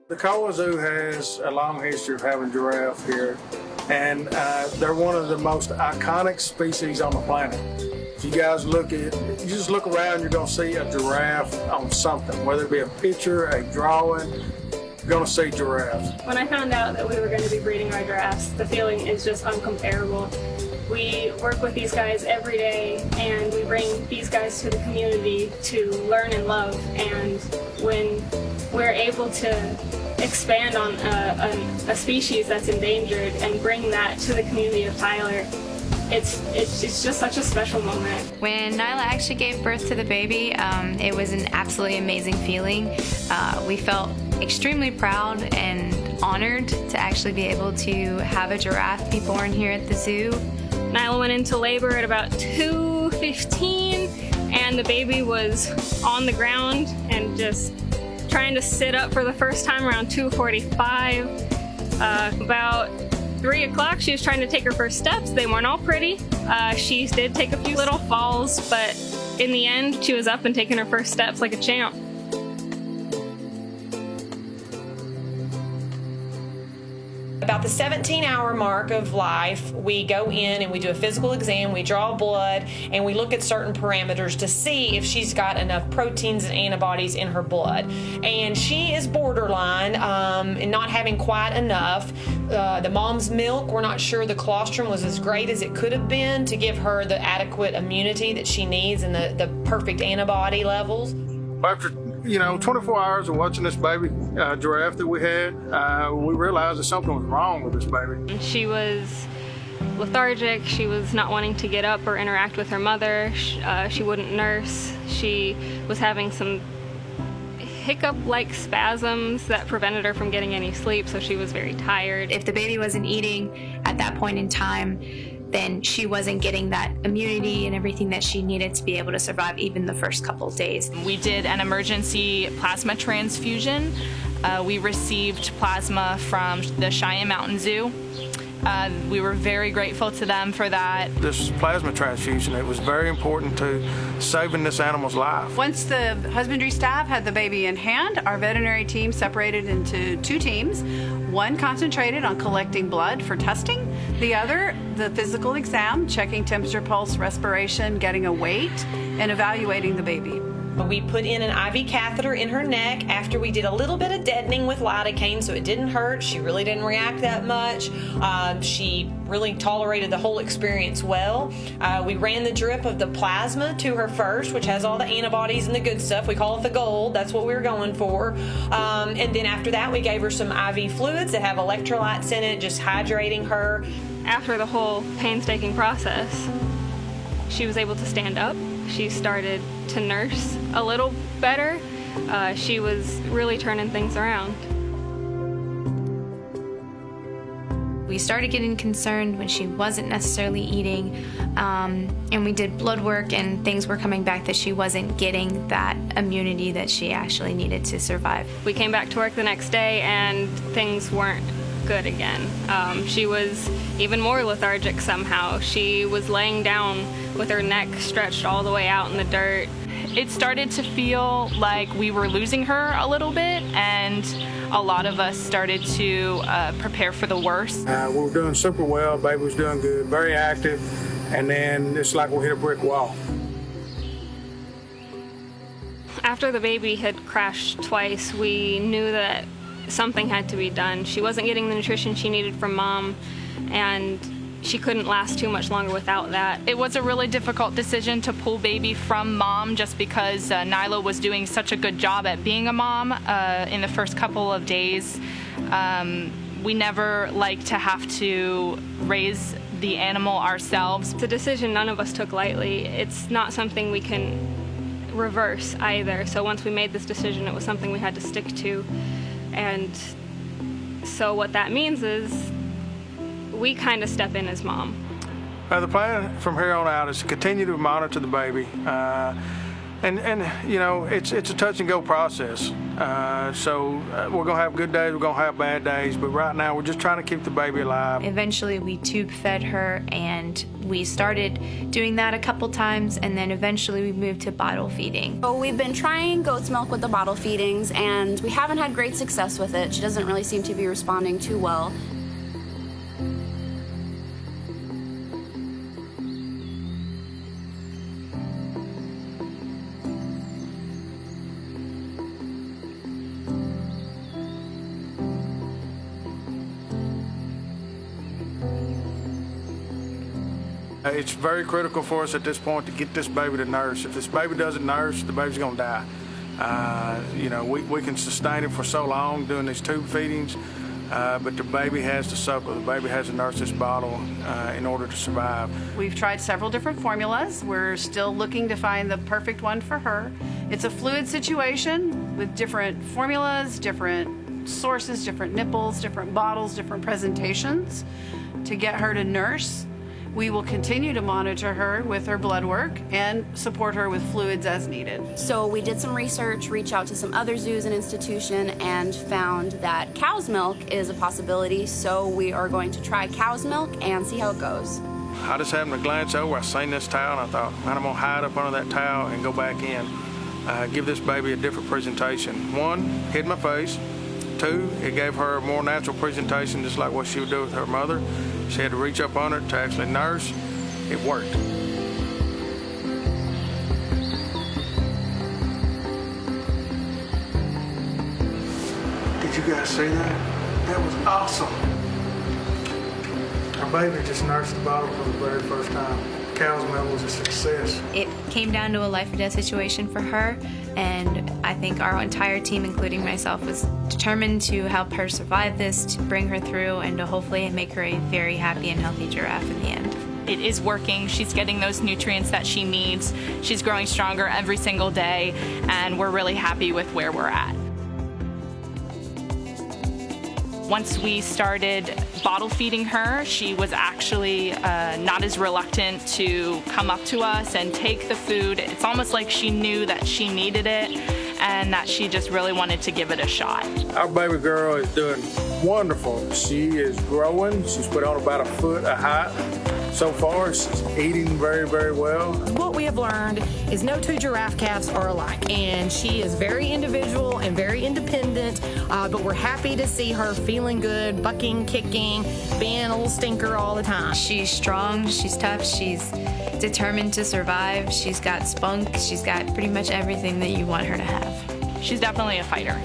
The Caldwell Zoo has a long history of having giraffe here, and they're one of the most iconic species on the planet. If you guys you just look around, you're going to see a giraffe on something, whether it be a picture, a drawing, you're going to see giraffes. When I found out that we were going to be breeding our giraffes, the feeling is just uncomparable. We work with these guys every day, and we bring these guys to the community to learn and love. And when we're able to expand on a species that's endangered and bring that to the community of Tyler, it's just such a special moment. When Nyla actually gave birth to the baby, it was an absolutely amazing feeling. We felt extremely proud and honored to actually be able to have a giraffe be born here at the zoo. Nyla went into labor at about 2:15, and the baby was on the ground and just trying to sit up for the first time around 2:45. About 3 o'clock, she was trying to take her first steps. They weren't all pretty. She did take a few little falls, but in the end, she was up and taking her first steps like a champ. About the 17-hour mark of life, we go in and we do a physical exam, we draw blood, and we look at certain parameters to see if she's got enough proteins and antibodies in her blood. And she is borderline in not having quite enough. The mom's milk, we're not sure the colostrum was as great as it could have been to give her the adequate immunity that she needs and the perfect antibody levels. After 24 hours of watching this baby giraffe that we had, we realized that something was wrong with this baby. She was lethargic. She was not wanting to get up or interact with her mother. She wouldn't nurse. She was having some hiccup-like spasms that prevented her from getting any sleep, so she was very tired. If the baby wasn't eating at that point in time, then she wasn't getting that immunity and everything that she needed to be able to survive even the first couple of days. We did an emergency plasma transfusion. We received plasma from the Cheyenne Mountain Zoo. We were very grateful to them for that. This plasma transfusion, it was very important to saving this animal's life. Once the husbandry staff had the baby in hand, our veterinary team separated into 2 teams. One concentrated on collecting blood for testing. The other, the physical exam, checking temperature, pulse, respiration, getting a weight, and evaluating the baby. We put in an IV catheter in her neck after we did a little bit of deadening with lidocaine, so it didn't hurt. She really didn't react that much. She really tolerated the whole experience well. We ran the drip of the plasma to her first, which has all the antibodies and the good stuff. We call it the gold. That's what we were going for. And then after that, we gave her some IV fluids that have electrolytes in it, just hydrating her. After the whole painstaking process, she was able to stand up. She started to nurse a little better. She was really turning things around. We started getting concerned when she wasn't necessarily eating, and we did blood work, and things were coming back that she wasn't getting that immunity that she actually needed to survive. We came back to work the next day, and things weren't good again. She was even more lethargic somehow. She was laying down with her neck stretched all the way out in the dirt. It started to feel like we were losing her a little bit, and a lot of us started to prepare for the worst. We were doing super well, baby was doing good, very active, and then it's like we hit a brick wall. After the baby had crashed twice, we knew that something had to be done. She wasn't getting the nutrition she needed from mom, and she couldn't last too much longer without that. It was a really difficult decision to pull baby from mom just because Nyla was doing such a good job at being a mom in the first couple of days. We never like to have to raise the animal ourselves. It's a decision none of us took lightly. It's not something we can reverse either. So once we made this decision, it was something we had to stick to. And so what that means is we kind of step in as mom. The plan from here on out is to continue to monitor the baby. And you know, it's a touch and go process. So we're gonna have good days, we're gonna have bad days, but right now we're just trying to keep the baby alive. Eventually we tube fed her, and we started doing that a couple times, and then eventually we moved to bottle feeding. So we've been trying goat's milk with the bottle feedings, and we haven't had great success with it. She doesn't really seem to be responding too well. It's very critical for us at this point to get this baby to nurse. If this baby doesn't nurse, the baby's gonna die. You know, we can sustain it for so long doing these tube feedings, but the baby has to suckle. The baby has to nurse this bottle in order to survive. We've tried several different formulas. We're still looking to find the perfect one for her. It's a fluid situation with different formulas, different sources, different nipples, different bottles, different presentations to get her to nurse. We will continue to monitor her with her blood work and support her with fluids as needed. So we did some research, reached out to some other zoos and institutions, and found that cow's milk is a possibility. So we are going to try cow's milk and see how it goes. I just happened to glance over, I seen this towel, and I thought, man, I'm gonna hide up under that towel and go back in. Give this baby a different presentation. One, hid my face. Two, it gave her a more natural presentation, just like what she would do with her mother. She had to reach up on it to actually nurse. It worked. Did you guys see that? That was awesome. Our baby just nursed the bottle for the very first time. Cow's milk was a success. It came down to a life or death situation for her, and I think our entire team, including myself, was determined to help her survive this, to bring her through, and to hopefully make her a very happy and healthy giraffe in the end. It is working. She's getting those nutrients that she needs. She's growing stronger every single day, and we're really happy with where we're at. Once we started bottle feeding her, she was actually not as reluctant to come up to us and take the food. It's almost like she knew that she needed it and that she just really wanted to give it a shot. Our baby girl is doing wonderful. She is growing. She's put on about a foot of height. So far, she's eating very, very well. What we have learned is no two giraffe calves are alike, and she is very individual and very independent, but we're happy to see her feeling good, bucking, kicking, being a little stinker all the time. She's strong, she's tough, she's determined to survive, she's got spunk, she's got pretty much everything that you want her to have. She's definitely a fighter.